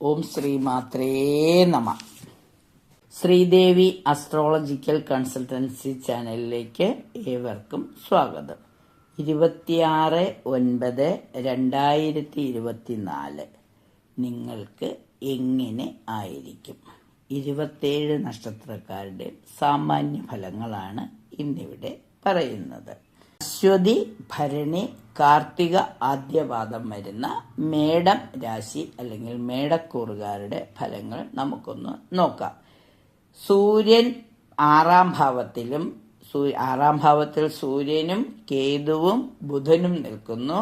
ഓം ശ്രീ മാത്രേ നമ. Sridevi astrological consultancy ചാനലിലേക്ക് ഏവർക്കും സ്വാഗതം. 26/9/2024 നിങ്ങൾക്ക് എങ്ങനെ ആയിരിക്കും? 27 നക്ഷത്രക്കാരുടെ സാമാന്യ ഫലങ്ങളാണ് ഇന്നിവിടെ പറയുന്നത്. അശ്വതി, ഭരണി, കാർത്തിക ആദ്യപാദം വരുന്ന മേടം രാശി അല്ലെങ്കിൽ മേടക്കൂറുകാരുടെ ഫലങ്ങൾ നമുക്കൊന്ന് നോക്കാം. സൂര്യൻ 6ാം ഭാവത്തിലും, 6ാം ഭാവത്തിൽ സൂര്യനും കേതുവും ബുധനും നിൽക്കുന്നു.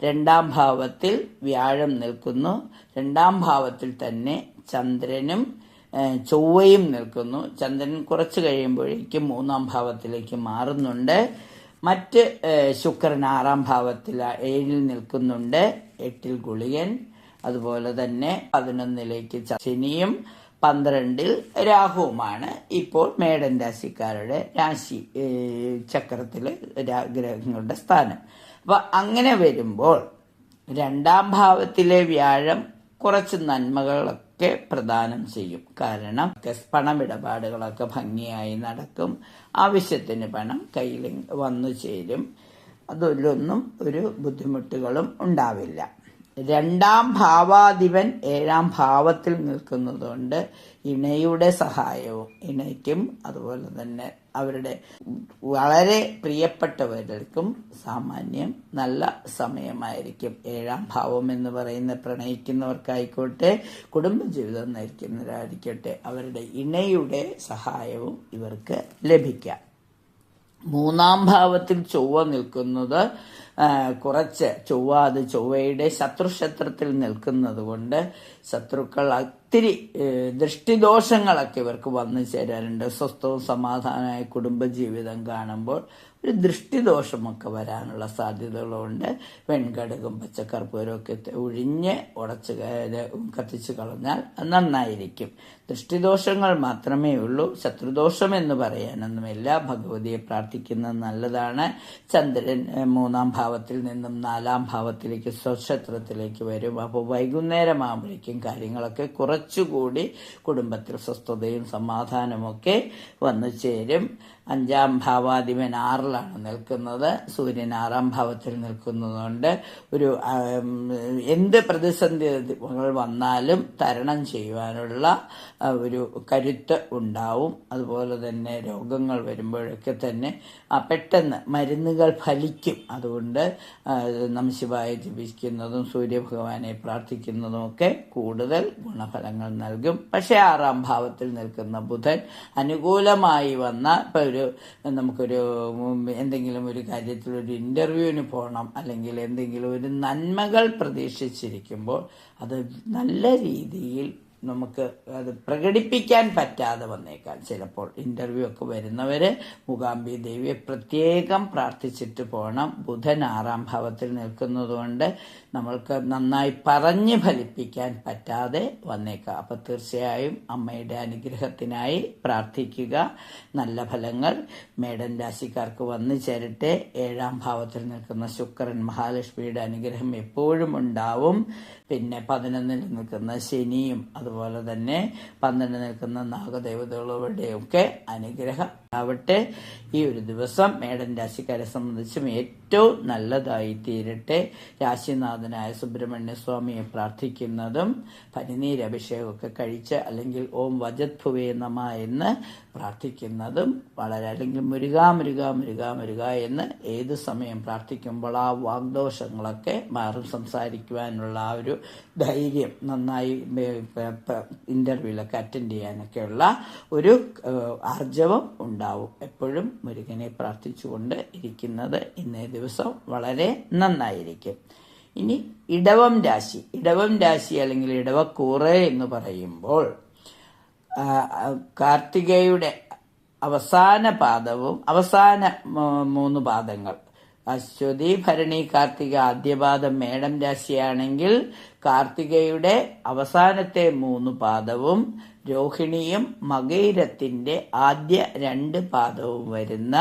2ാം ഭാവത്തിൽ വ്യാഴം നിൽക്കുന്നു. 2ാം ഭാവത്തിൽ തന്നെ ചന്ദ്രനും ചൊവ്വയും നിൽക്കുന്നു. ചന്ദ്രൻ കുറച്ച് കഴിയുമ്പോഴേക്കും 3ാം ഭാവത്തിലേക്ക് മാറുന്നുണ്ട്. മറ്റ് ശുക്രൻ 6ാം ഭാവത്തിൽ 7ൽ നിൽക്കുന്നുണ്ട്. 8ൽ ഗുളികൻ, അതുപോലെ തന്നെ 11ലേക്ക് ശനിയും 12ൽ രാഹുവുമാണ് ഇപ്പോൾ മേടൻ രാശിക്കാരുടെ രാശി ചക്രത്തിലെ ഗ്രഹങ്ങളുടെ സ്ഥാനം. അപ്പൊ അങ്ങനെ വരുമ്പോൾ 2ാം ഭാവത്തിലെ വ്യാഴം കുറച്ച് നന്മകളൊക്കെ പ്രദാനം ചെയ്യും. കാരണം പണമിടപാടുകളൊക്കെ ഭംഗിയായി നടക്കും. ആവശ്യത്തിന് പണം കയ്യിൽ വന്നു ചേരും. അതിലൊന്നും ഒരു ബുദ്ധിമുട്ടുകളും ഉണ്ടാവില്ല. 2ാം ഭാവാധിപൻ 7ാം ഭാവത്തിൽ നിൽക്കുന്നതുകൊണ്ട് ഇണയുടെ സഹായവും ഇണയ്ക്കും അതുപോലെ തന്നെ അവരുടെ വളരെ പ്രിയപ്പെട്ടവർക്കും സാമാന്യം നല്ല സമയമായിരിക്കും. 7ാം ഭാവം എന്ന് പറയുന്ന പ്രണയിക്കുന്നവർക്കായിക്കോട്ടെ, കുടുംബജീവിതം നയിക്കുന്നവരായിരിക്കട്ടെ, അവരുടെ ഇണയുടെ സഹായവും ഇവർക്ക് ലഭിക്കാം. 3ാം ഭാവത്തിൽ ചൊവ്വ നിൽക്കുന്നത് കുറച്ച് ചൊവ്വയുടെ ശത്രുക്ഷേത്രത്തിൽ നിൽക്കുന്നത് കൊണ്ട് ശത്രുക്കൾ ഒത്തിരി ദൃഷ്ടിദോഷങ്ങളൊക്കെ ഇവർക്ക് വന്നു ചേരാറുണ്ട്. സ്വസ്ഥവും സമാധാനമായ കുടുംബജീവിതം കാണുമ്പോൾ ഒരു ദൃഷ്ടിദോഷമൊക്കെ വരാനുള്ള സാധ്യതകളുണ്ട്. വെൺകടുകും പച്ചക്കർപ്പൂരവും ഒക്കെ ഒഴിഞ്ഞ് കത്തിച്ചു കളഞ്ഞാൽ നന്നായിരിക്കും. ദൃഷ്ടിദോഷങ്ങൾ മാത്രമേ ഉള്ളൂ, ശത്രുദോഷം എന്ന് പറയാനൊന്നുമില്ല. ഭഗവതിയെ പ്രാർത്ഥിക്കുന്നത് നല്ലതാണ്. ചന്ദ്രൻ 3ാം ഭാവത്തിൽ നിന്നും 4ാം ഭാവത്തിലേക്ക് സ്വക്ഷേത്രത്തിലേക്ക് വരും. അപ്പോൾ വൈകുന്നേരമാകുമ്പോഴേക്കും കാര്യങ്ങളൊക്കെ കുറച്ചുകൂടി കുടുംബത്തിൽ സ്വസ്ഥതയും സമാധാനമൊക്കെ വന്നു ചേരും. 5ാം ഭാവാധിപൻ 6ലാണ് നിൽക്കുന്നത്. സൂര്യൻ 6ാം ഭാവത്തിൽ നിൽക്കുന്നതുകൊണ്ട് ഒരു എന്ത് പ്രതിസന്ധികൾ വന്നാലും തരണം ചെയ്യുവാനുള്ള ഒരു കരുത്ത് ഉണ്ടാവും. അതുപോലെ തന്നെ രോഗങ്ങൾ വരുമ്പോഴൊക്കെ തന്നെ പെട്ടെന്ന് മരുന്നുകൾ ഫലിക്കും. അതുകൊണ്ട് നമഃശിവായ ജപിക്കുന്നതും സൂര്യഭഗവാനെ പ്രാർത്ഥിക്കുന്നതും ഒക്കെ കൂടുതൽ ഗുണഫലങ്ങൾ നൽകും. പക്ഷെ 6ാം ഭാവത്തിൽ നിൽക്കുന്ന ബുധൻ അനുകൂലമായി വന്ന നമുക്കൊരു എന്തെങ്കിലും ഒരു കാര്യത്തിൽ ഒരു ഇന്റർവ്യൂവിന് പോകണം, അല്ലെങ്കിൽ എന്തെങ്കിലും ഒരു നന്മകൾ പ്രതീക്ഷിച്ചിരിക്കുമ്പോൾ അത് നല്ല രീതിയിൽ നമുക്ക് അത് പ്രകടിപ്പിക്കാൻ പറ്റാതെ വന്നേക്കാം. ചിലപ്പോൾ ഇന്റർവ്യൂ ഒക്കെ വരുന്നവര് മൂകാംബി ദേവിയെ പ്രത്യേകം പ്രാർത്ഥിച്ചിട്ട് പോകണം. ബുധൻ 6ാം ഭാവത്തിൽ നിൽക്കുന്നതുകൊണ്ട് നമ്മൾക്ക് നന്നായി പറഞ്ഞ് ഫലിപ്പിക്കാൻ പറ്റാതെ വന്നേക്കാം. അപ്പൊ തീർച്ചയായും അമ്മയുടെ അനുഗ്രഹത്തിനായി പ്രാർത്ഥിക്കുക. നല്ല ഫലങ്ങൾ മേടൻ രാശിക്കാർക്ക് വന്നു ചേരട്ടെ. 7ാം ഭാവത്തിൽ നിൽക്കുന്ന ശുക്രൻ മഹാലക്ഷ്മിയുടെ അനുഗ്രഹം എപ്പോഴും ഉണ്ടാവും. പിന്നെ 11ൽ നിൽക്കുന്ന ശനിയും അതുപോലെ തന്നെ 12ൽ നിൽക്കുന്ന നാഗദേവതകളുടെയൊക്കെ അനുഗ്രഹം ആവട്ടെ. ഈ ഒരു ദിവസം മേടൻ രാശിക്കാരെ സംബന്ധിച്ചും ഏറ്റവും നല്ലതായി തീരട്ടെ. രാശിനാഥനായ സുബ്രഹ്മണ്യ സ്വാമിയെ പ്രാർത്ഥിക്കുന്നതും പനിനീരഭിഷേകമൊക്കെ കഴിച്ച് അല്ലെങ്കിൽ ഓം വജത് ഭുവേ നമ എന്ന് പ്രാർത്ഥിക്കുന്നതും വളരെ, അല്ലെങ്കിൽ മുരുകാ മുരുകാ മുരുകാ മുരുക എന്ന് ഏത് സമയം പ്രാർത്ഥിക്കുമ്പോൾ ആ വാഗ്ദോഷങ്ങളൊക്കെ മാറും. സംസാരിക്കുവാനുള്ള ആ ഒരു ധൈര്യം, നന്നായി ഇന്റർവ്യൂലൊക്കെ അറ്റൻഡ് ചെയ്യാനൊക്കെയുള്ള ഒരു ആർജവം ഉണ്ടാവും. എപ്പോഴും മുരുകനെ പ്രാർത്ഥിച്ചുകൊണ്ട് ഇരിക്കുന്നത് ഇന്നേ ദിവസം വളരെ നന്നായിരിക്കും. ഇനി ഇടവം രാശി അല്ലെങ്കിൽ ഇടവക്കൂറ് എന്ന് പറയുമ്പോൾ കാർത്തികയുടെ അവസാന പാദവും അവസാന 3 പാദങ്ങൾ, അശ്വതി, ഭരണി, കാർത്തിക ആദ്യപാദം മേടം രാശിയാണെങ്കിൽ കാർത്തികയുടെ അവസാനത്തെ 3 പാദവും രോഹിണിയും മകയിരത്തിന്റെ ആദ്യ 2 പാദവും വരുന്ന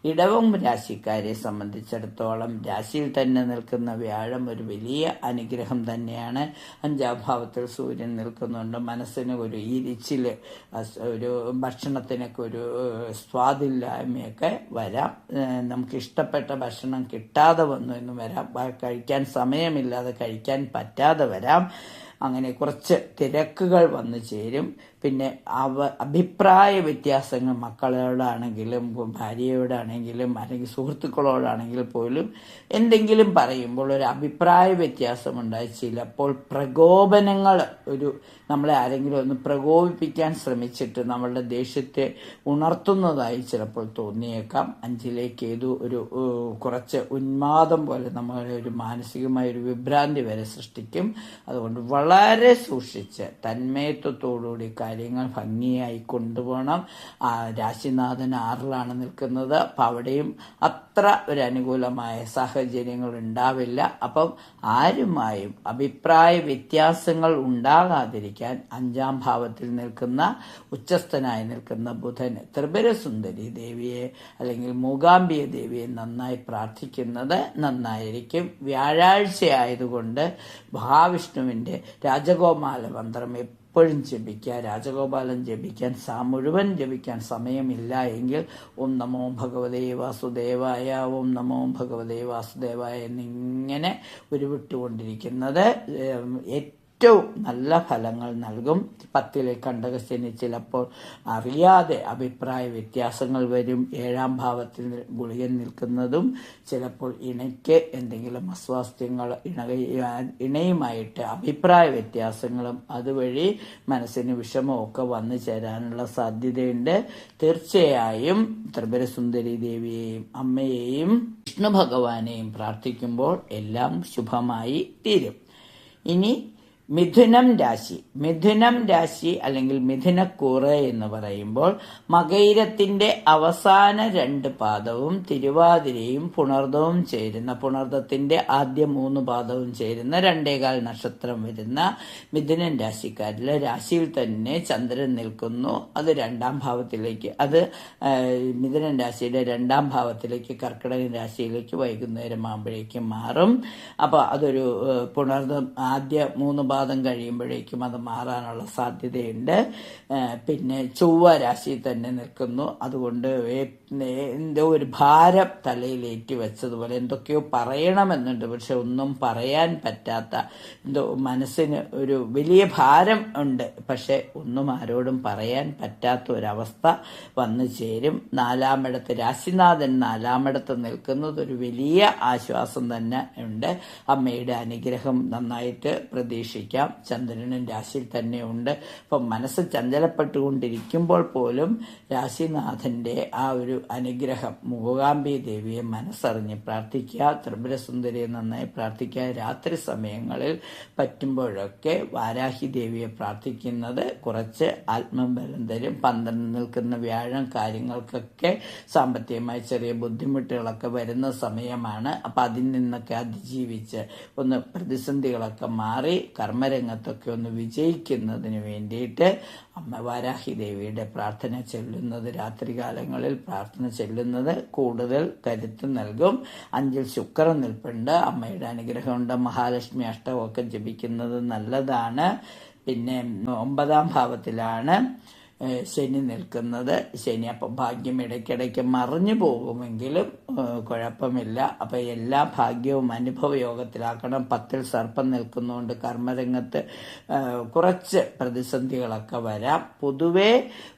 ഇടവം രാശിക്കാരെ സംബന്ധിച്ചിടത്തോളം രാശിയിൽ തന്നെ നിൽക്കുന്ന വ്യാഴം ഒരു വലിയ അനുഗ്രഹം തന്നെയാണ്. 5ാം ഭാവത്തിൽ സൂര്യൻ നിൽക്കുന്നുണ്ട്. മനസ്സിന് ഒരു ഈരിച്ചില്, ഒരു ഭക്ഷണത്തിനൊക്കെ ഒരു സ്വാദില്ലായ്മയൊക്കെ വരാം. നമുക്ക് ഇഷ്ടപ്പെട്ട ഭക്ഷണം കിട്ടാതെ വന്നു എന്നും വരാം. കഴിക്കാൻ സമയമില്ലാതെ കഴിക്കാൻ പറ്റാതെ വരാം. അങ്ങനെ കുറച്ച് തിരക്കുകൾ വന്നു ചേരും. പിന്നെ അഭിപ്രായ വ്യത്യാസങ്ങൾ മക്കളോടാണെങ്കിലും ഭാര്യയോടാണെങ്കിലും അല്ലെങ്കിൽ സുഹൃത്തുക്കളോടാണെങ്കിൽ പോലും എന്തെങ്കിലും പറയുമ്പോൾ ഒരു അഭിപ്രായ വ്യത്യാസമുണ്ടായി ചിലപ്പോൾ പ്രകോപനങ്ങൾ, നമ്മളെ ആരെങ്കിലും ഒന്ന് പ്രകോപിപ്പിക്കാൻ ശ്രമിച്ചിട്ട് നമ്മളുടെ ദേഷ്യത്തെ ഉണർത്തുന്നതായി ചിലപ്പോൾ തോന്നിയേക്കാം. 5ലേക്ക് ഏതോ ഒരു കുറച്ച് ഉന്മാദം പോലെ നമ്മളെ ഒരു മാനസികമായ ഒരു വിഭ്രാന്തി വരെ സൃഷ്ടിക്കും. അതുകൊണ്ട് വളരെ സൂക്ഷിച്ച് തന്മയത്വത്തോടുകൂടി കാര്യങ്ങൾ ഭംഗിയായി കൊണ്ടുപോകണം. രാശിനാഥൻ 6ലാണ് നിൽക്കുന്നത്. അപ്പം അവിടെയും അത്ര ഒരു അനുകൂലമായ സാഹചര്യങ്ങൾ ഉണ്ടാവില്ല. അപ്പം ആരുമായും അഭിപ്രായ വ്യത്യാസങ്ങൾ ഉണ്ടാകാതിരിക്കാൻ 5ാം ഭാവത്തിൽ നിൽക്കുന്ന ഉച്ചസ്ഥനായി നിൽക്കുന്ന ബുധൻ ത്രിപുരസുന്ദരി ദേവിയെ അല്ലെങ്കിൽ മൂകാംബിക ദേവിയെ നന്നായി പ്രാർത്ഥിക്കുന്നത് നന്നായിരിക്കും. വ്യാഴാഴ്ച ആയതുകൊണ്ട് മഹാവിഷ്ണുവിന്റെ രാജഗോപാല മന്ത്രം എപ്പോഴും ജപിക്കുക. രാജഗോപാലൻ ജപിക്കാൻ മുഴുവൻ ജപിക്കാൻ സമയമില്ല എങ്കിൽ ഓം നമോ ഭഗവതേ വാസുദേവായ, ഓം നമോ ഭഗവതേ വാസുദേവായ എന്നിങ്ങനെ ഉരുവിട്ടുകൊണ്ടിരിക്കുന്നത് ഏറ്റവും നല്ല ഫലങ്ങൾ നൽകും. 10ലെ കണ്ടകശനി ചിലപ്പോൾ അറിയാതെ അഭിപ്രായ വ്യത്യാസങ്ങൾ വരും. 7ാം ഭാവത്തിൽ ഗുളികൻ നിൽക്കുന്നതും ചിലപ്പോൾ ഇണയ്ക്ക് എന്തെങ്കിലും അസ്വാസ്ഥ്യങ്ങൾ, ഇണയുമായിട്ട് അഭിപ്രായ വ്യത്യാസങ്ങളും അതുവഴി മനസ്സിന് വിഷമമൊക്കെ വന്നു ചേരാനുള്ള സാധ്യതയുണ്ട്. തീർച്ചയായും ത്രിപുരസുന്ദരി ദേവിയെയും അമ്മയെയും വിഷ്ണു ഭഗവാനെയും പ്രാർത്ഥിക്കുമ്പോൾ എല്ലാം ശുഭമായി തീരും. ഇനി മിഥുനം രാശി അല്ലെങ്കിൽ മിഥുനക്കൂറ് എന്ന് പറയുമ്പോൾ മകയിരത്തിന്റെ അവസാന 2 പാദവും തിരുവാതിരയും പുണർദവും ചേരുന്ന, പുണർദത്തിന്റെ ആദ്യ 3 പാദവും ചേരുന്ന 2.25 നക്ഷത്രം വരുന്ന മിഥുനൻ രാശിക്കാരിലെ രാശിയിൽ തന്നെ ചന്ദ്രൻ നിൽക്കുന്നു. അത് 2ാം ഭാവത്തിലേക്ക്, അത് മിഥുനൻ രാശിയുടെ 2ാം ഭാവത്തിലേക്ക് കർക്കിടകൻ രാശിയിലേക്ക് വൈകുന്നേരം ആകുമ്പോഴേക്കും മാറും. അപ്പൊ അതൊരു പുണർദം ആദ്യ 3 പാദം കഴിയുമ്പോഴേക്കും അത് മാറാനുള്ള സാധ്യതയുണ്ട്. പിന്നെ ചൊവ്വ രാശിയിൽ തന്നെ നിൽക്കുന്നു. അതുകൊണ്ട് എന്തോ ഒരു ഭാരം തലയിലേറ്റി വെച്ചതുപോലെ എന്തൊക്കെയോ പറയണമെന്നുണ്ട്, പക്ഷെ ഒന്നും പറയാൻ പറ്റാത്ത, എന്തോ മനസ്സിന് ഒരു വലിയ ഭാരം ഉണ്ട്, പക്ഷെ ഒന്നും ആരോടും പറയാൻ പറ്റാത്ത ഒരവസ്ഥ വന്നു ചേരും. 4ാമിടത്ത് രാശിനാഥൻ 4ാമിടത്ത് നിൽക്കുന്നത് ഒരു വലിയ ആശ്വാസം തന്നെ ഉണ്ട്. അമ്മയുടെ അനുഗ്രഹം നന്നായിട്ട് പ്രതീക്ഷിക്കാം. ചന്ദ്രനും രാശിയിൽ തന്നെ ഉണ്ട്. അപ്പം മനസ്സ് ചഞ്ചലപ്പെട്ടുകൊണ്ടിരിക്കുമ്പോൾ പോലും രാശിനാഥന്റെ ആ ഒരു അനുഗ്രഹം, മൂകാംബിക ദേവിയെ മനസ്സറിഞ്ഞ് പ്രാർത്ഥിക്കുക. ത്രിപുരസുന്ദരിയെ നന്നായി പ്രാർത്ഥിക്കുക. രാത്രി സമയങ്ങളിൽ പറ്റുമ്പോഴൊക്കെ വാരാഹി ദേവിയെ പ്രാർത്ഥിക്കുന്നത് കുറച്ച് ആത്മബലം തരും. 12 നിൽക്കുന്ന വ്യാഴം കാര്യങ്ങൾക്കൊക്കെ സാമ്പത്തികമായി ചെറിയ ബുദ്ധിമുട്ടുകളൊക്കെ വരുന്ന സമയമാണ്. അപ്പം അതിൽ നിന്നൊക്കെ അതിജീവിച്ച് ഒന്ന് പ്രതിസന്ധികളൊക്കെ മാറി കർമ്മരംഗത്തൊക്കെ ഒന്ന് വിജയിക്കുന്നതിന് വേണ്ടിയിട്ട് അമ്മ വാരാഹി ദേവിയുടെ പ്രാർത്ഥന ചൊല്ലുന്നത്, രാത്രികാലങ്ങളിൽ പ്രാർത്ഥന ചൊല്ലുന്നത് കൂടുതൽ കരുത്ത് നൽകും. 5ൽ ശുക്രൻ നിൽപ്പുണ്ട്. അമ്മയുടെ അനുഗ്രഹമുണ്ട്. മഹാലക്ഷ്മി അഷ്ടകമൊക്കെ ജപിക്കുന്നത് നല്ലതാണ്. പിന്നെ 9ാം ഭാവത്തിലാണ് ശനി നിൽക്കുന്നത്. ശനി അപ്പം ഭാഗ്യം ഇടയ്ക്കിടയ്ക്ക് മറിഞ്ഞു പോകുമെങ്കിലും കുഴപ്പമില്ല. അപ്പം എല്ലാ ഭാഗ്യവും അനുഭവ യോഗത്തിലാക്കണം. 10ൽ സർപ്പം നിൽക്കുന്നതുകൊണ്ട് കർമ്മരംഗത്ത് കുറച്ച് പ്രതിസന്ധികളൊക്കെ വരാം. പൊതുവെ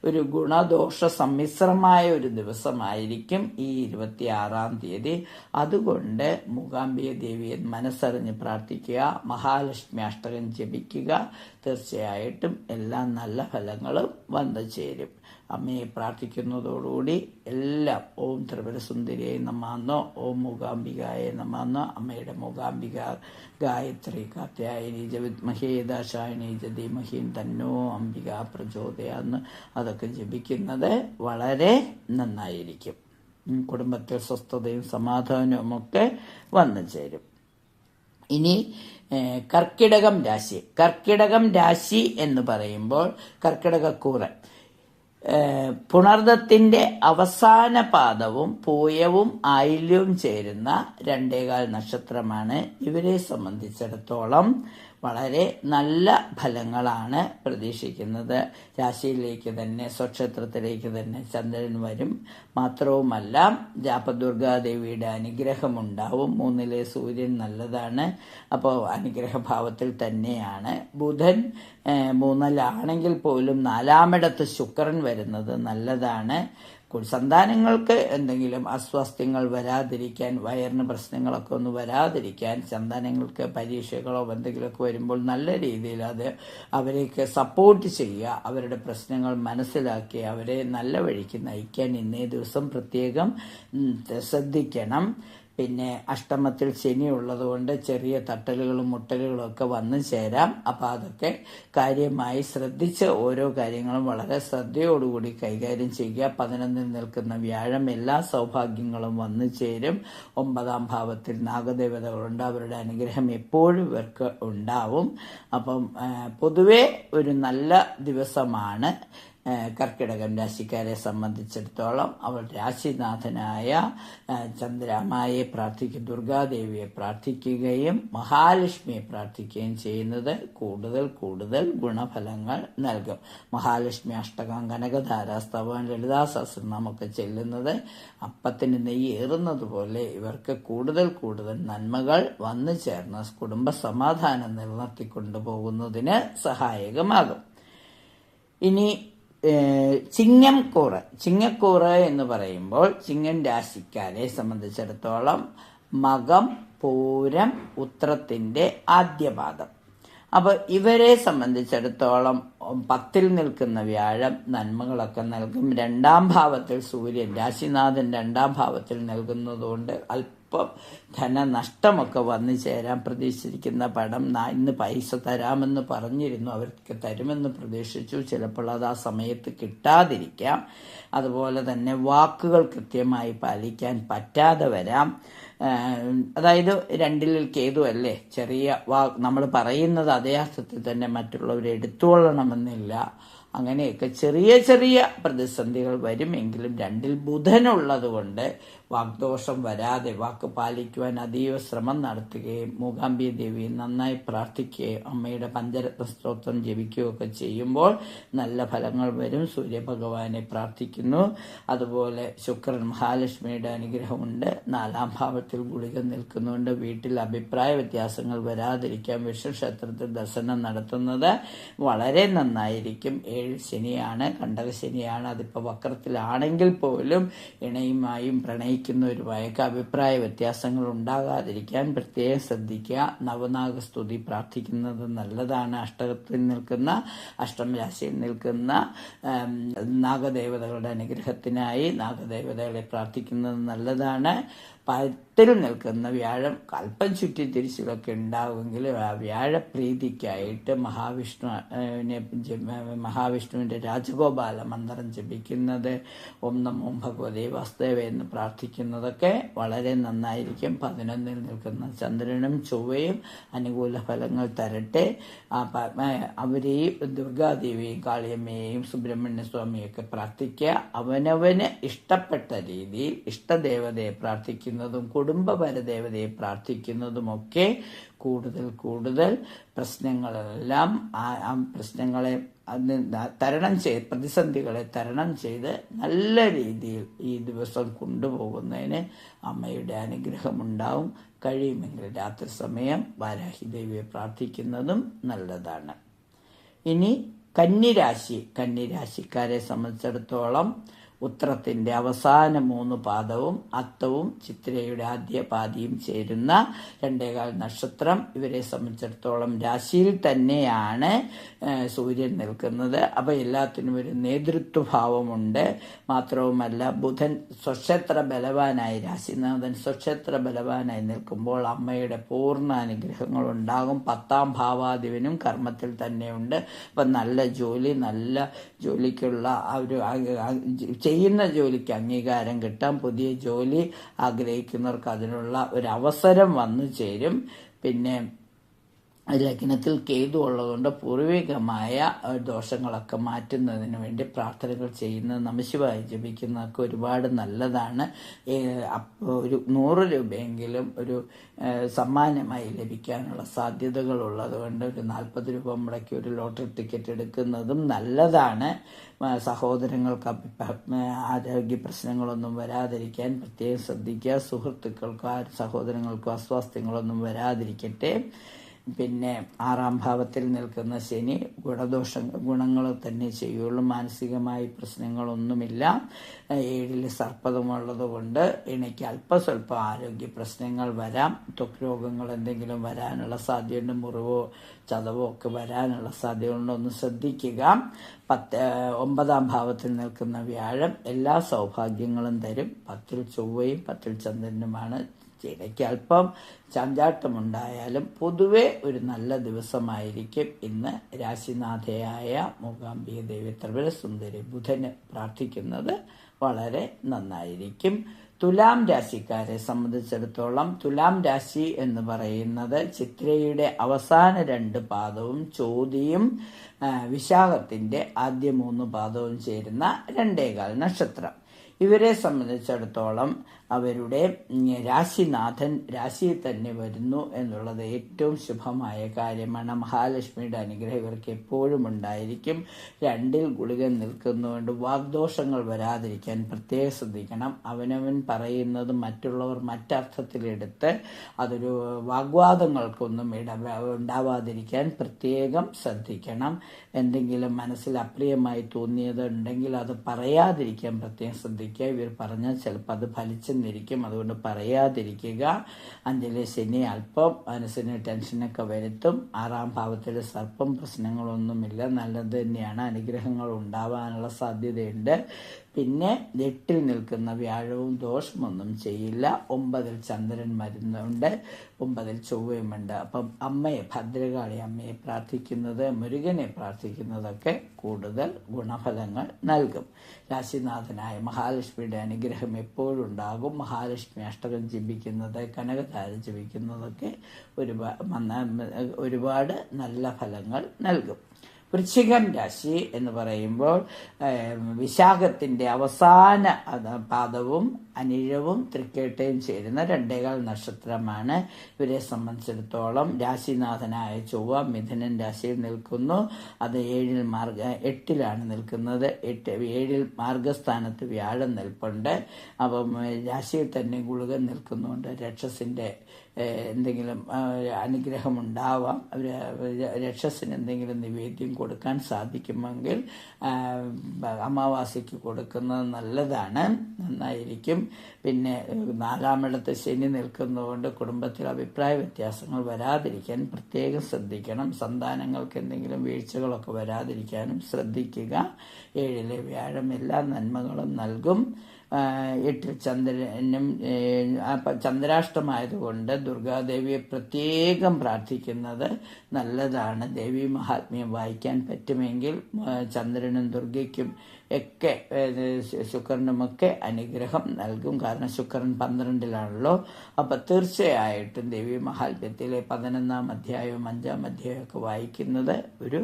ഒരു ഗുണദോഷ സമ്മിശ്രമായ ഒരു ദിവസമായിരിക്കും ഈ 26ാം തീയതി. അതുകൊണ്ട് മൂകാംബിക ദേവിയെ മനസ്സറിഞ്ഞ് പ്രാർത്ഥിക്കുക, മഹാലക്ഷ്മി അഷ്ടകം ജപിക്കുക. തീർച്ചയായിട്ടും എല്ലാ നല്ല ഫലങ്ങളും വന്നു ചേരും. അമ്മയെ പ്രാർത്ഥിക്കുന്നതോടുകൂടി എല്ലാം ഓം ത്രിപുരസുന്ദരിയെ നമാന്നോ, ഓം മൂകാംബികായ നമാന്നോ, അമ്മയുടെ മൂകാംബിക ഗായത്രി കാത്യായനി ജവിദ്മഹേ ദാശായനി ജധീമഹീം തന്നോ അംബിക പ്രചോദയാന്ന് അതൊക്കെ ജപിക്കുന്നത് വളരെ നന്നായിരിക്കും. കുടുംബത്തിൽ സ്വസ്ഥതയും സമാധാനവും ഒക്കെ വന്നു ചേരും. ഇനി കർക്കിടകം രാശി എന്ന് പറയുമ്പോൾ കർക്കിടകക്കൂറ് പുണർദത്തിന്റെ അവസാന പാദവും പൂയവും ആയില്യവും ചേരുന്ന 2.25 നക്ഷത്രമാണ്. ഇവരെ സംബന്ധിച്ചിടത്തോളം വളരെ നല്ല ഫലങ്ങളാണ് പ്രതീക്ഷിക്കുന്നത്. രാശിയിലേക്ക് തന്നെ, സ്വക്ഷേത്രത്തിലേക്ക് തന്നെ ചന്ദ്രൻ വരും. മാത്രവുമല്ല, ജാപദുർഗാദേവിയുടെ അനുഗ്രഹമുണ്ടാവും. 3-ലെ സൂര്യൻ നല്ലതാണ്. അപ്പോൾ അനുഗ്രഹഭാവത്തിൽ തന്നെയാണ്. ബുധൻ 3-ലാണെങ്കിൽ പോലും 4-ാമിടത്ത് ശുക്രൻ വരുന്നത് നല്ലതാണ്. സന്താനങ്ങൾക്ക് എന്തെങ്കിലും അസ്വാസ്ഥ്യങ്ങൾ വരാതിരിക്കാൻ, വയറിന് പ്രശ്നങ്ങളൊക്കെ ഒന്ന് വരാതിരിക്കാൻ, സന്താനങ്ങൾക്ക് പരീക്ഷകളോ എന്തെങ്കിലുമൊക്കെ വരുമ്പോൾ നല്ല രീതിയിൽ അവരെയൊക്കെ സപ്പോർട്ട് ചെയ്യുക, അവരുടെ പ്രശ്നങ്ങൾ മനസ്സിലാക്കി അവരെ നല്ല വഴിക്ക് നയിക്കാൻ ഇന്നേ ദിവസം പ്രത്യേകം ശ്രദ്ധിക്കണം. പിന്നെ അഷ്ടമത്തിൽ ശനി ഉള്ളതുകൊണ്ട് ചെറിയ തട്ടലുകളും മുട്ടലുകളും ഒക്കെ വന്നു ചേരാം. അപ്പം അതൊക്കെ കാര്യമായി ശ്രദ്ധിച്ച് ഓരോ കാര്യങ്ങളും വളരെ ശ്രദ്ധയോടുകൂടി കൈകാര്യം ചെയ്യുക. 11-ൽ നിൽക്കുന്ന വ്യാഴം എല്ലാ സൗഭാഗ്യങ്ങളും വന്നു ചേരും. 9-ാം ഭാവത്തിൽ നാഗദേവതകളുണ്ട്. അവരുടെ അനുഗ്രഹം എപ്പോഴും ഇവർക്ക് ഉണ്ടാവും. അപ്പം പൊതുവെ ഒരു നല്ല ദിവസമാണ് കർക്കിടകം രാശിക്കാരെ സംബന്ധിച്ചിടത്തോളം. അവൾ രാശിനാഥനായ ചന്ദ്രമായെ ദുർഗാദേവിയെ പ്രാർത്ഥിക്കുകയും മഹാലക്ഷ്മിയെ പ്രാർത്ഥിക്കുകയും ചെയ്യുന്നത് കൂടുതൽ ഗുണഫലങ്ങൾ നൽകും. മഹാലക്ഷ്മി അഷ്ടകം, കനകധാരാസ്തവം, ലളിതാ സഹസ്രനാമൊക്കെ ചെല്ലുന്നത് അപ്പത്തിന് നെയ്യ് ഏറുന്നത് പോലെ ഇവർക്ക് കൂടുതൽ നന്മകൾ വന്നു ചേർന്ന് കുടുംബ സമാധാനം നിലനിർത്തിക്കൊണ്ടുപോകുന്നതിന് സഹായകമാകും. ഇനി ചിങ്ങക്കൂറ് എന്ന് പറയുമ്പോൾ ചിങ്ങൻ രാശിക്കാരെ സംബന്ധിച്ചിടത്തോളം മകം, പൂരം, ഉത്രത്തിന്റെ ആദ്യപാദം. അപ്പൊ ഇവരെ സംബന്ധിച്ചിടത്തോളം 10-ൽ നിൽക്കുന്ന വ്യാഴം നന്മകളൊക്കെ നൽകും. 2-ാം ഭാവത്തിൽ സൂര്യൻ, രാശിനാഥൻ 2-ാം ഭാവത്തിൽ നൽകുന്നതുകൊണ്ട് അല്പം ധനനഷ്ടമൊക്കെ വന്നു ചേരാൻ പ്രതീക്ഷിച്ചിരിക്കുന്ന പണം ഇന്ന് പൈസ തരാമെന്ന് പറഞ്ഞിരുന്നു, അവർക്ക് തരുമെന്ന് പ്രതീക്ഷിച്ചു. ചിലപ്പോൾ അത് ആ സമയത്ത് കിട്ടാതിരിക്കാം. അതുപോലെ തന്നെ വാക്കുകൾ കൃത്യമായി പാലിക്കാൻ പറ്റാതെ വരാം. അതായത് 2-ൽ കേതു അല്ലേ, നമ്മൾ പറയുന്നത് അതേ അർത്ഥത്തിൽ തന്നെ മറ്റുള്ളവർ എടുത്തുകൊള്ളണമെന്നില്ല. അങ്ങനെയൊക്കെ ചെറിയ പ്രതിസന്ധികൾ വരുമെങ്കിലും 2-ൽ ബുധനുള്ളത് കൊണ്ട് വാഗ്ദോഷം വരാതെ വാക്ക് പാലിക്കുവാൻ അതീവ ശ്രമം നടത്തുകയും മൂകാംബിക ദേവിയെ നന്നായി പ്രാർത്ഥിക്കുകയും അമ്മയുടെ പഞ്ചരത്ന സ്തോത്രം ജപിക്കുകയൊക്കെ ചെയ്യുമ്പോൾ നല്ല ഫലങ്ങൾ വരും. സൂര്യഭഗവാനെ പ്രാർത്ഥിക്കുന്നു. അതുപോലെ ശുക്രൻ, മഹാലക്ഷ്മിയുടെ അനുഗ്രഹമുണ്ട്. 4-ാം ഭാവത്തിൽ ഗുളിക നിൽക്കുന്നുണ്ട്. വീട്ടിൽ അഭിപ്രായ വ്യത്യാസങ്ങൾ വരാതിരിക്കാൻ വിഷ്ണുക്ഷേത്രത്തിൽ ദർശനം നടത്തുന്നത് വളരെ നന്നായിരിക്കും. 7 ശനിയാണ്, കണ്ടകശനിയാണ്. അതിപ്പോൾ വക്രത്തിലാണെങ്കിൽ പോലും ഇണയുമായും പ്രണയിക്കുന്നവരുമായൊക്കെ അഭിപ്രായ വ്യത്യാസങ്ങൾ ഉണ്ടാകാതിരിക്കാൻ പ്രത്യേകം ശ്രദ്ധിക്കുക. നവനാഗസ്തുതി പ്രാർത്ഥിക്കുന്നത് നല്ലതാണ്. അഷ്ടമരാശിയിൽ നിൽക്കുന്ന നാഗദേവതകളുടെ അനുഗ്രഹത്തിനായി നാഗദേവതകളെ പ്രാർത്ഥിക്കുന്നത് നല്ലതാണ്. 10-ൽ നിൽക്കുന്ന വ്യാഴം അല്പം ചുറ്റിത്തിരിച്ചിലൊക്കെ ഉണ്ടാവുമെങ്കിലും ആ വ്യാഴപ്രീതിക്കായിട്ട് മഹാവിഷ്ണുവിന്റെ രാജഗോപാല മന്ത്രം ജപിക്കുന്നത്, ഓം നമോ ഭഗവതേ വാസുദേവ എന്ന് പ്രാർത്ഥിക്കുന്നതൊക്കെ വളരെ നന്നായിരിക്കും. 11-ൽ നിൽക്കുന്ന ചന്ദ്രനും ചൊവ്വയും അനുകൂല ഫലങ്ങൾ തരട്ടെ. അവരെയും ദുർഗാദേവിയെയും കാളിയമ്മയെയും സുബ്രഹ്മണ്യ സ്വാമിയൊക്കെ പ്രാർത്ഥിക്കുക. അവനവന് ഇഷ്ടപ്പെട്ട രീതിയിൽ ഇഷ്ടദേവതയെ പ്രാർത്ഥിക്കുന്നതും കുടുംബപരദേവതയെ പ്രാർത്ഥിക്കുന്നതുമൊക്കെ കൂടുതൽ പ്രശ്നങ്ങളെല്ലാം പ്രശ്നങ്ങളെ പ്രതിസന്ധികളെ തരണം ചെയ്ത് നല്ല രീതിയിൽ ഈ ദിവസം കൊണ്ടുപോകുന്നതിന് അമ്മയുടെ അനുഗ്രഹമുണ്ടാവും. കഴിയുമെങ്കിൽ രാത്രി സമയം വാരാഹി ദേവിയെ പ്രാർത്ഥിക്കുന്നതും നല്ലതാണ്. ഇനി കന്നിരാശിക്കാരെ സംബന്ധിച്ചിടത്തോളം ഉത്രത്തിന്റെ അവസാന 3 പാദവും അത്തവും ചിത്രയുടെ ആദ്യ പാതിയും ചേരുന്ന 2.25 നക്ഷത്രം. ഇവരെ സംബന്ധിച്ചിടത്തോളം രാശിയിൽ തന്നെയാണ് സൂര്യൻ നിൽക്കുന്നത്. അപ്പൊ എല്ലാത്തിനും ഒരു നേതൃത്വഭാവമുണ്ട്. മാത്രവുമല്ല ബുധൻ സ്വക്ഷേത്ര ബലവാനായി, രാശിനാഥൻ സ്വക്ഷേത്ര ബലവാനായി നിൽക്കുമ്പോൾ അമ്മയുടെ പൂർണ്ണ അനുഗ്രഹങ്ങൾ ഉണ്ടാകും. 10-ാം ഭാവാധിപനും കർമ്മത്തിൽ തന്നെയുണ്ട്. അപ്പൊ നല്ല ജോലിക്കുള്ള ചെയ്യുന്ന ജോലിക്ക് അംഗീകാരം കിട്ടാം. പുതിയ ജോലി ആഗ്രഹിക്കുന്നവർക്ക് അതിനുള്ള ഒരു അവസരം വന്നു ചേരും. പിന്നെ ലഗ്നത്തിൽ കേതു ഉള്ളതുകൊണ്ട് പൂർവികമായ ദോഷങ്ങളൊക്കെ മാറ്റുന്നതിന് വേണ്ടി പ്രാർത്ഥനകൾ ചെയ്യുന്നത്, നമശിവായി ജപിക്കുന്നതൊക്കെ ഒരുപാട് നല്ലതാണ്. ഒരു 100 രൂപയെങ്കിലും ഒരു സമ്മാനമായി ലഭിക്കാനുള്ള സാധ്യതകൾ ഉള്ളതുകൊണ്ട് ഒരു 40 രൂപ മുടക്കി ഒരു ലോട്ടറി ടിക്കറ്റ് എടുക്കുന്നതും നല്ലതാണ്. സഹോദരങ്ങൾക്ക് ആരോഗ്യ പ്രശ്നങ്ങളൊന്നും വരാതിരിക്കാൻ പ്രത്യേകം ശ്രദ്ധിക്കുക. സുഹൃത്തുക്കൾക്കോ സഹോദരങ്ങൾക്കോ അസ്വാസ്ഥ്യങ്ങളൊന്നും വരാതിരിക്കട്ടെ. പിന്നെ 6ാം ഭാവത്തിൽ നിൽക്കുന്ന ശനി ഗുണങ്ങൾ തന്നെ ചെയ്യുള്ളൂ. മാനസികമായി പ്രശ്നങ്ങളൊന്നുമില്ല. 7ൽ സർപ്പതമുള്ളത് കൊണ്ട് എനിക്ക് അല്പസ്വല്പം ആരോഗ്യ പ്രശ്നങ്ങൾ വരാം. ത്വക്ക് രോഗങ്ങൾ എന്തെങ്കിലും വരാനുള്ള സാധ്യതയുണ്ട്. മുറിവോ ചതവോ ഒക്കെ വരാനുള്ള സാധ്യതയുണ്ട്. ഒന്ന് ശ്രദ്ധിക്കുക. 9ാം ഭാവത്തിൽ നിൽക്കുന്ന വ്യാഴം എല്ലാ സൗഭാഗ്യങ്ങളും തരും. 10ൽ ചൊവ്വയും 10ൽ ചന്ദ്രനുമാണ്. ചിലയ്ക്ക് അല്പം ചാഞ്ചാട്ടമുണ്ടായാലും പൊതുവെ ഒരു നല്ല ദിവസമായിരിക്കും ഇന്ന്. രാശിനാഥയായ മൂകാംബിക ദേവി ത്രിപുര സുന്ദരി ബുധന് പ്രാർത്ഥിക്കുന്നത് വളരെ നന്നായിരിക്കും. തുലാം രാശിക്കാരെ സംബന്ധിച്ചിടത്തോളം തുലാം രാശി എന്ന് പറയുന്നത് ചിത്രയുടെ അവസാന 2 പാദവും ചോതിയും വിശാഖത്തിന്റെ ആദ്യ 3 പാദവും ചേരുന്ന 2.25 നക്ഷത്രം. ഇവരെ സംബന്ധിച്ചിടത്തോളം അവരുടെ രാശിനാഥൻ രാശിയിൽ തന്നെ വരുന്നു എന്നുള്ളത് ഏറ്റവും ശുഭമായ കാര്യമാണ്. മഹാലക്ഷ്മിയുടെ അനുഗ്രഹം ഇവർക്ക് എപ്പോഴും ഉണ്ടായിരിക്കും. 2ൽ ഗുളിക നിൽക്കുന്നതുകൊണ്ട് വാഗ്ദോഷങ്ങൾ വരാതിരിക്കാൻ പ്രത്യേകം ശ്രദ്ധിക്കണം. അവനവൻ പറയുന്നത് മറ്റുള്ളവർ മറ്റർത്ഥത്തിലെടുത്ത് അതൊരു വാഗ്വാദങ്ങൾക്കൊന്നും ഉണ്ടാവാതിരിക്കാൻ പ്രത്യേകം ശ്രദ്ധിക്കണം. എന്തെങ്കിലും മനസ്സിൽ അപ്രിയമായി തോന്നിയത് ഉണ്ടെങ്കിൽ അത് പറയാതിരിക്കാൻ പ്രത്യേകം ശ്രദ്ധിക്കുക. ഇവർ പറഞ്ഞാൽ ചിലപ്പോൾ അത് ഫലിച്ചെന്നിരിക്കും, അതുകൊണ്ട് പറയാതിരിക്കുക. 5ലെ ശനി അല്പം മനസ്സിന് ടെൻഷനൊക്കെ വരുത്തും. 6ാം ഭാവത്തിലെ സർപ്പം പ്രശ്നങ്ങളൊന്നുമില്ല, നല്ലത് തന്നെയാണ്. അനുഗ്രഹങ്ങൾ ഉണ്ടാവാനുള്ള സാധ്യതയുണ്ട്. പിന്നെ 8ൽ നിൽക്കുന്ന വ്യാഴവും ദോഷമൊന്നും ചെയ്യില്ല. 9ൽ ചന്ദ്രൻ വരുന്നുണ്ട്, 9ൽ ചൊവ്വയുമുണ്ട്. അപ്പം അമ്മയെ, ഭദ്രകാളി അമ്മയെ പ്രാർത്ഥിക്കുന്നത്, മുരുകനെ പ്രാർത്ഥിക്കുന്നതൊക്കെ കൂടുതൽ ഗുണഫലങ്ങൾ നൽകും. രാശിനാഥനായ മഹാലക്ഷ്മിയുടെ അനുഗ്രഹം എപ്പോഴും ഉണ്ടാകും. മഹാലക്ഷ്മി അഷ്ടകം ജപിക്കുന്നത്, കനകധാര ജപിക്കുന്നതൊക്കെ ഒരുപാട് നല്ല ഫലങ്ങൾ നൽകും. വൃശ്ചികം രാശി എന്ന് പറയുമ്പോൾ വിശാഖത്തിന്റെ അവസാന പാദവും അനിഴവും തൃക്കേട്ടയും ചേരുന്ന 2.25 നക്ഷത്രമാണ്. ഇവരെ സംബന്ധിച്ചിടത്തോളം രാശിനാഥനായ ചൊവ്വ മിഥുനൻ രാശിയിൽ നിൽക്കുന്നു. അത് 8ലാണ് നിൽക്കുന്നത്. 7ൽ മാർഗസ്ഥാനത്ത് വ്യാഴം നിൽപ്പുണ്ട്. അപ്പം രാശിയിൽ തന്നെ ഗുളികൻ നിൽക്കുന്നുണ്ട്. രക്ഷസിന്റെ എന്തെങ്കിലും അനുഗ്രഹമുണ്ടാവാം. രക്ഷസിന് എന്തെങ്കിലും നിവേദ്യം കൊടുക്കാൻ സാധിക്കുമെങ്കിൽ അമാവാസിക്ക് കൊടുക്കുന്നത് നല്ലതാണ്, നന്നായിരിക്കും. പിന്നെ 4ാമിടത്ത് ശനി നിൽക്കുന്നതുകൊണ്ട് കുടുംബത്തിൽ അഭിപ്രായ വ്യത്യാസങ്ങൾ വരാതിരിക്കാൻ പ്രത്യേകം ശ്രദ്ധിക്കണം. സന്താനങ്ങൾക്ക് എന്തെങ്കിലും വീഴ്ചകളൊക്കെ വരാതിരിക്കാനും ശ്രദ്ധിക്കുക. 7ലെ വ്യാഴം എല്ലാ നന്മകളും നൽകും. 8ൽ ചന്ദ്രനും ചന്ദ്രാഷ്ടമായതുകൊണ്ട് ദുർഗാദേവിയെ പ്രത്യേകം പ്രാർത്ഥിക്കുന്നത് നല്ലതാണ്. ദേവി മഹാത്മ്യം വായിക്കാൻ പറ്റുമെങ്കിൽ ചന്ദ്രനും ദുർഗയ്ക്കും ഒക്കെ ശുക്രനുമൊക്കെ അനുഗ്രഹം നൽകും. കാരണം ശുക്രൻ 12ലാണല്ലോ. അപ്പം തീർച്ചയായിട്ടും ദേവി മഹാത്മ്യത്തിലെ 11ാം അധ്യായവും 5ാം അധ്യായവും ഒക്കെ വായിക്കുന്നത് ഒരു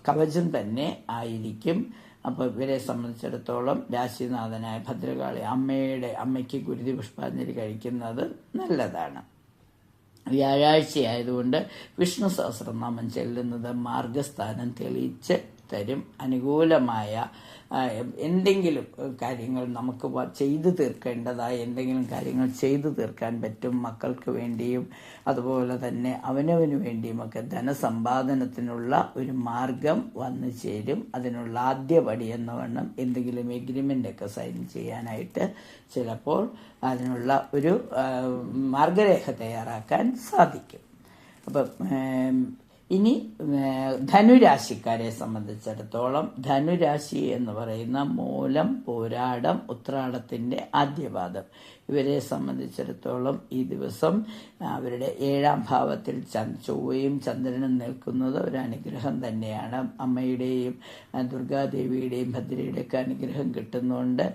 കവചം തന്നെ ആയിരിക്കും. അപ്പോൾ ഇവരെ സംബന്ധിച്ചിടത്തോളം രാശിനാഥനായ ഭദ്രകാളി അമ്മയ്ക്ക് ഗുരുതി പുഷ്പാഞ്ജലി കഴിക്കുന്നത് നല്ലതാണ്. വ്യാഴാഴ്ചയായതുകൊണ്ട് വിഷ്ണു സഹസ്രനാമം ചെല്ലുന്നത് മാർഗസ്ഥാനം തെളിയിച്ച് തരും. അനുകൂലമായ എന്തെങ്കിലും കാര്യങ്ങൾ നമുക്ക് ചെയ്തു തീർക്കേണ്ടതായ എന്തെങ്കിലും കാര്യങ്ങൾ ചെയ്തു തീർക്കാൻ പറ്റും. മക്കൾക്ക് വേണ്ടിയും അതുപോലെ തന്നെ അവനവന് വേണ്ടിയുമൊക്കെ ധനസമ്പാദനത്തിനുള്ള ഒരു മാർഗം വന്നു ചേരും. അതിനുള്ള ആദ്യപടി എന്ന വണ്ണം എന്തെങ്കിലും എഗ്രിമെൻ്റൊക്കെ സൈൻ ചെയ്യാനായിട്ട് ചിലപ്പോൾ അതിനുള്ള ഒരു മാർഗരേഖ തയ്യാറാക്കാൻ സാധിക്കും. അപ്പം ഇനി ധനുരാശിക്കാരെ സംബന്ധിച്ചിടത്തോളം ധനുരാശി എന്ന് പറയുന്ന മൂലം, പോരാടം, ഉത്രാടത്തിന്റെ ആദ്യപാദം ഇവരെ സംബന്ധിച്ചിടത്തോളം ഈ ദിവസം അവരുടെ 7ാം ഭാവത്തിൽ ചൊവ്വയും ചന്ദ്രനും നിൽക്കുന്നത് ഒരു അനുഗ്രഹം തന്നെയാണ്. അമ്മയുടെയും ദുർഗാദേവിയുടെയും ഭദ്രയുടെയൊക്കെ അനുഗ്രഹം കിട്ടുന്നുണ്ട്.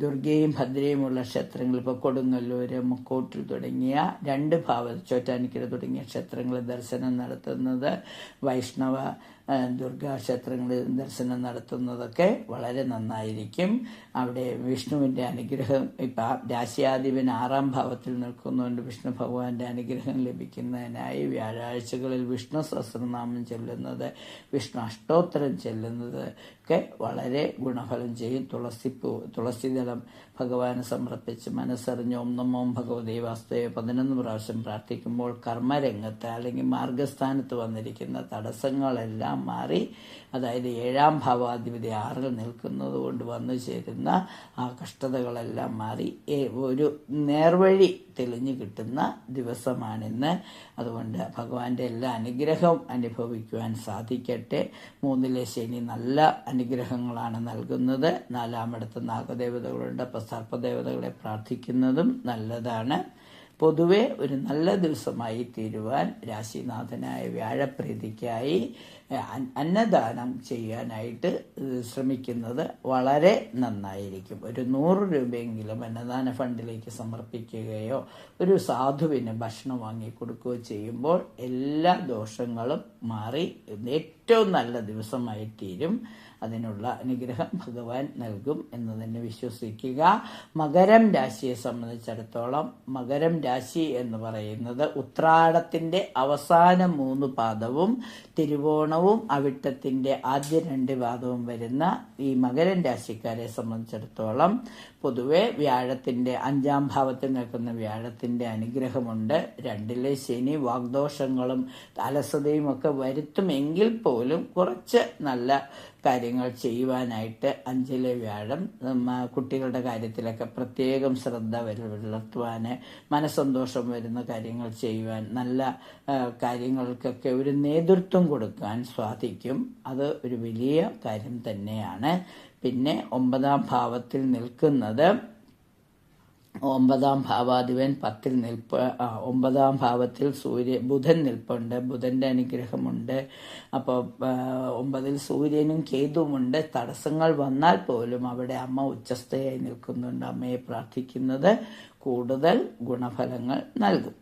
ദുർഗയും ഭദ്രയുമുള്ള ക്ഷേത്രങ്ങൾ ഇപ്പോൾ കൊടുങ്ങല്ലൂര്, മുക്കോട്ടിൽ തുടങ്ങിയ 2 ചോറ്റാനിക്കര തുടങ്ങിയ ക്ഷേത്രങ്ങളിൽ ദർശനം നടത്തുന്നത്, വൈഷ്ണവ ദുർഗാക്ഷേത്രങ്ങളിൽ ദർശനം നടത്തുന്നതൊക്കെ വളരെ നന്നായിരിക്കും. അവിടെ വിഷ്ണുവിൻ്റെ അനുഗ്രഹം ഇപ്പം രാശിയാധിപൻ 6ാം ഭാവത്തിൽ നിൽക്കുന്നുണ്ട്. വിഷ്ണു ഭഗവാന്റെ അനുഗ്രഹം ലഭിക്കുന്നതിനായി വ്യാഴാഴ്ചകളിൽ വിഷ്ണു സഹസ്രനാമം ചൊല്ലുന്നത്, വിഷ്ണു അഷ്ടോത്തരം ചൊല്ലുന്നത് ഒക്കെ വളരെ ഗുണഫലം ചെയ്യും. തുളസിദളം ഭഗവാന് സമർപ്പിച്ച് മനസ്സറിഞ്ഞ് ഓം നമോ ഭഗവതേ വാസുദേവ 11 പ്രാവശ്യം പ്രാർത്ഥിക്കുമ്പോൾ കർമ്മരംഗത്ത് അല്ലെങ്കിൽ മാർഗസ്ഥാനത്ത് വന്നിരിക്കുന്ന തടസ്സങ്ങളെല്ലാം മാറി, അതായത് 7ാം ഭാവാധിപതി 6ൽ നിൽക്കുന്നത് കൊണ്ട് വന്നു ചേരുന്ന ആ കഷ്ടതകളെല്ലാം മാറി ഒരു നേർവഴി തെളിഞ്ഞു കിട്ടുന്ന ദിവസമാണിന്ന്. അതുകൊണ്ട് ഭഗവാന്റെ എല്ലാ അനുഗ്രഹവും അനുഭവിക്കുവാൻ സാധിക്കട്ടെ. 3ലെ ശനി നല്ല അനുഗ്രഹങ്ങളാണ് നൽകുന്നത്. 4ാമിടത്ത് നാഗദേവതകളുണ്ട്. അപ്പോൾ സർപ്പദേവതകളെ പ്രാർത്ഥിക്കുന്നതും നല്ലതാണ്. പൊതുവെ ഒരു നല്ല ദിവസമായി തീരുവാൻ രാശിനാഥനായ വ്യാഴപ്രീതിക്കായി അന്നദാനം ചെയ്യാനായിട്ട് ശ്രമിക്കുന്നത് വളരെ നന്നായിരിക്കും. ഒരു 100 രൂപയെങ്കിലും അന്നദാന ഫണ്ടിലേക്ക് സമർപ്പിക്കുകയോ ഒരു സാധുവിന് ഭക്ഷണം വാങ്ങിക്കൊടുക്കുകയോ ചെയ്യുമ്പോൾ എല്ലാ ദോഷങ്ങളും മാറി ഏറ്റവും നല്ല ദിവസമായി തീരും. അതിനുള്ള അനുഗ്രഹം ഭഗവാൻ നൽകും എന്ന് തന്നെ വിശ്വസിക്കുക. മകരം രാശിയെ സംബന്ധിച്ചിടത്തോളം മകരം രാശി എന്ന് പറയുന്നത് ഉത്രാടത്തിന്റെ അവസാന 3 പാദവും തിരുവോണവും അവിട്ടത്തിന്റെ ആദ്യ 2 പാദവും വരുന്ന ഈ മകരം രാശിക്കാരെ സംബന്ധിച്ചിടത്തോളം പൊതുവെ വ്യാഴത്തിന്റെ 5ാം ഭാവത്തിൽ നിൽക്കുന്ന വ്യാഴത്തിന്റെ അനുഗ്രഹമുണ്ട്. 2ലെ ശനി വാഗ്ദോഷങ്ങളും അലസതയും ഒക്കെ വരുത്തുമെങ്കിൽ പോലും കുറച്ച് നല്ല കാര്യങ്ങൾ ചെയ്യുവാനായിട്ട് 5ലെ വ്യാഴം കുട്ടികളുടെ കാര്യത്തിലൊക്കെ പ്രത്യേകം ശ്രദ്ധ പുലർത്തുവാൻ, മനസ്സന്തോഷം വരുന്ന കാര്യങ്ങൾ ചെയ്യുവാൻ, നല്ല കാര്യങ്ങൾക്കൊക്കെ ഒരു നേതൃത്വം കൊടുക്കാൻ സാധിക്കും. അത് ഒരു വലിയ കാര്യം തന്നെയാണ്. പിന്നെ 9ാം ഭാവത്തിൽ നിൽക്കുന്നത് 9ാം ഭാവാധിപൻ 10ൽ 9ാം ഭാവത്തിൽ ബുധൻ നിൽപ്പുണ്ട്. ബുധന്റെ അനുഗ്രഹമുണ്ട്. അപ്പോൾ 9ൽ സൂര്യനും കേതുവുമുണ്ട്. തടസ്സങ്ങൾ വന്നാൽ പോലും അവിടെ അമ്മ ഉച്ചസ്ഥയായി നിൽക്കുന്നുണ്ട്. അമ്മയെ പ്രാർത്ഥിക്കുന്നത് കൂടുതൽ ഗുണഫലങ്ങൾ നൽകും.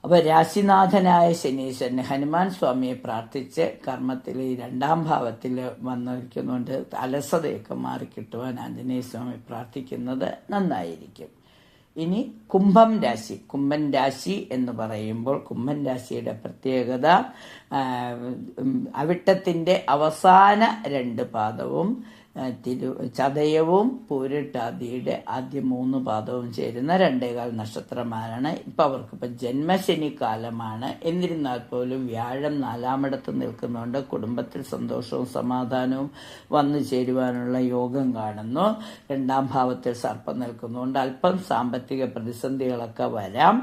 അപ്പോൾ രാശിനാഥനായ ശനീശ്വരന് ഹനുമാൻ സ്വാമിയെ പ്രാർത്ഥിച്ച് കർമ്മത്തിൽ 2ാം ഭാവത്തിൽ വന്നിരിക്കുന്നുണ്ട് അലസതയൊക്കെ മാറിക്കിട്ടുവാൻ ആഞ്ജനേയ സ്വാമി പ്രാർത്ഥിക്കുന്നത് നന്നായിരിക്കും. ഇനി കുംഭം രാശി. കുംഭൻ രാശി എന്ന് പറയുമ്പോൾ കുംഭൻ രാശിയുടെ പ്രത്യേകത അവിട്ടത്തിന്റെ അവസാന 2 പാദവും ചതയവും പൂരിട്ടാതിയുടെ ആദ്യ 3 പാദവും ചേരുന്ന 2.25 നക്ഷത്രമാണ്. ഇപ്പം അവർക്കിപ്പോൾ ജന്മശനി കാലമാണ്. എന്നിരുന്നാൽ പോലും വ്യാഴം 4ാമിടത്ത് നിൽക്കുന്നുണ്ട്. കുടുംബത്തിൽ സന്തോഷവും സമാധാനവും വന്നു ചേരുവാനുള്ള യോഗം കാണുന്നു. 2ാം ഭാവത്തിൽ സർപ്പം നിൽക്കുന്നുണ്ട്. അല്പം സാമ്പത്തിക പ്രതിസന്ധികളൊക്കെ വരാം.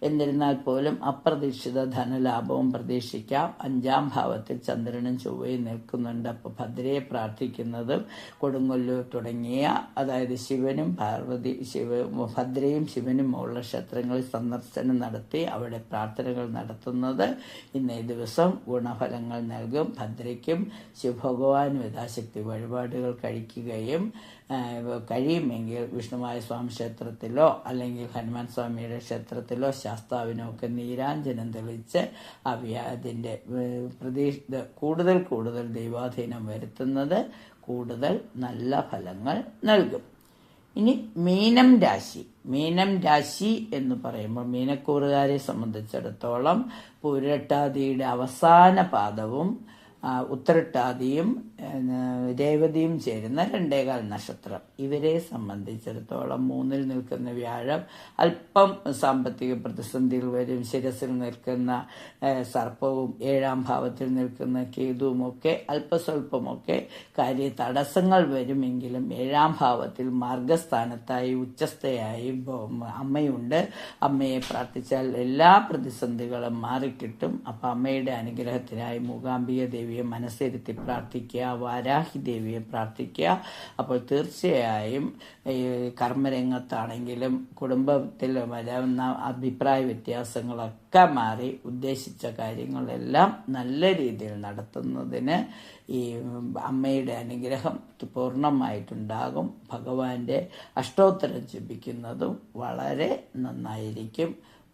എന്നിരുന്നാൽ പോലും അപ്രതീക്ഷിത ധനലാഭവും പ്രതീക്ഷിക്കാം. 5ാം ഭാവത്തിൽ ചന്ദ്രനും ചൊവ്വയും നിൽക്കുന്നുണ്ട്. അപ്പോൾ ഭദ്രയെ പ്രാർത്ഥിക്കുന്നതും കൊടുങ്ങല്ലൂർ തുടങ്ങിയ അതായത് ശിവനും ഭദ്രയും ശിവനും ഉള്ള ക്ഷേത്രങ്ങളിൽ സന്ദർശനം നടത്തി അവിടെ പ്രാർത്ഥനകൾ നടത്തുന്നത് ഇന്നേ ദിവസം ഗുണഫലങ്ങൾ നൽകും. ഭദ്രയ്ക്കും ശിവഭഗവാനും യഥാശക്തി വഴിപാടുകൾ കഴിക്കുകയും കഴിയുമെങ്കിൽ വിഷ്ണുമായ സ്വാമി ക്ഷേത്രത്തിലോ അല്ലെങ്കിൽ ഹനുമാൻ സ്വാമിയുടെ ക്ഷേത്രത്തിലോ ശാസ്താവിനോ ഒക്കെ നീരാഞ്ജനം തെളിച്ച് അതിൻ്റെ കൂടുതൽ ദൈവാധീനം വരുത്തുന്നത് കൂടുതൽ നല്ല ഫലങ്ങൾ നൽകും. ഇനി മീനം രാശി. മീനം രാശി എന്ന് പറയുമ്പോൾ മീനക്കൂറുകാരെ സംബന്ധിച്ചിടത്തോളം പൂരട്ടാതിയുടെ അവസാന പാദവും ഉത്തരട്ടാതിയും രേവതിയും ചേരുന്ന 2.25 നക്ഷത്രം. ഇവരെ സംബന്ധിച്ചിടത്തോളം 3ൽ നിൽക്കുന്ന വ്യാഴം അല്പം സാമ്പത്തിക പ്രതിസന്ധികൾ വരും. ശിരസിൽ നിൽക്കുന്ന സർപ്പവും 7ാം ഭാവത്തിൽ നിൽക്കുന്ന കേതുവുമൊക്കെ അല്പസ്വല്പമൊക്കെ കാര്യ തടസ്സങ്ങൾ വരുമെങ്കിലും 7ാം ഭാവത്തിൽ മാർഗസ്ഥാനത്തായി ഉച്ചസ്ഥയായി അമ്മയുണ്ട്. അമ്മയെ പ്രാർത്ഥിച്ചാൽ എല്ലാ പ്രതിസന്ധികളും മാറിക്കിട്ടും. അപ്പം അമ്മയുടെ അനുഗ്രഹത്തിനായി മൂകാംബിക ദേവി ദേവിയെ മനസ്സിരുത്തി പ്രാർത്ഥിക്കുക, വാരാഹി ദേവിയെ പ്രാർത്ഥിക്കുക. അപ്പോൾ തീർച്ചയായും ഈ കർമ്മരംഗത്താണെങ്കിലും കുടുംബത്തിൽ വരുന്ന അഭിപ്രായ വ്യത്യാസങ്ങളൊക്കെ മാറി ഉദ്ദേശിച്ച കാര്യങ്ങളെല്ലാം നല്ല രീതിയിൽ നടത്തുന്നതിന് ഈ അമ്മയുടെ അനുഗ്രഹം പൂർണ്ണമായിട്ടുണ്ടാകും. ഭഗവാന്റെ അഷ്ടോത്തരം ജപിക്കുന്നതും വളരെ നന്നായിരിക്കും.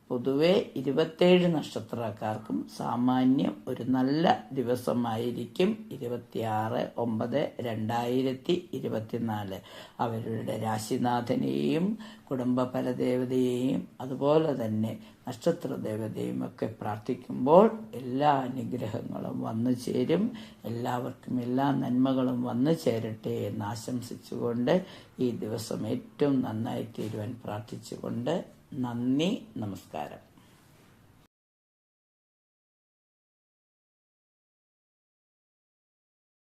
പൊതുവെ 27 നക്ഷത്രക്കാർക്കും സാമാന്യം ഒരു നല്ല ദിവസമായിരിക്കും 26/9/2024. അവരുടെ രാശിനാഥനെയും കുടുംബ പരദേവതയെയും അതുപോലെ തന്നെ നക്ഷത്ര ദേവതയും ഒക്കെ പ്രാർത്ഥിക്കുമ്പോൾ എല്ലാ അനുഗ്രഹങ്ങളും വന്നു ചേരും. എല്ലാവർക്കും എല്ലാ നന്മകളും വന്നു ചേരട്ടെ എന്ന് ആശംസിച്ചുകൊണ്ട് ഈ ദിവസം ഏറ്റവും നന്നായി തീരുവാൻ പ്രാർത്ഥിച്ചുകൊണ്ട് നന്ദി, നമസ്കാരം.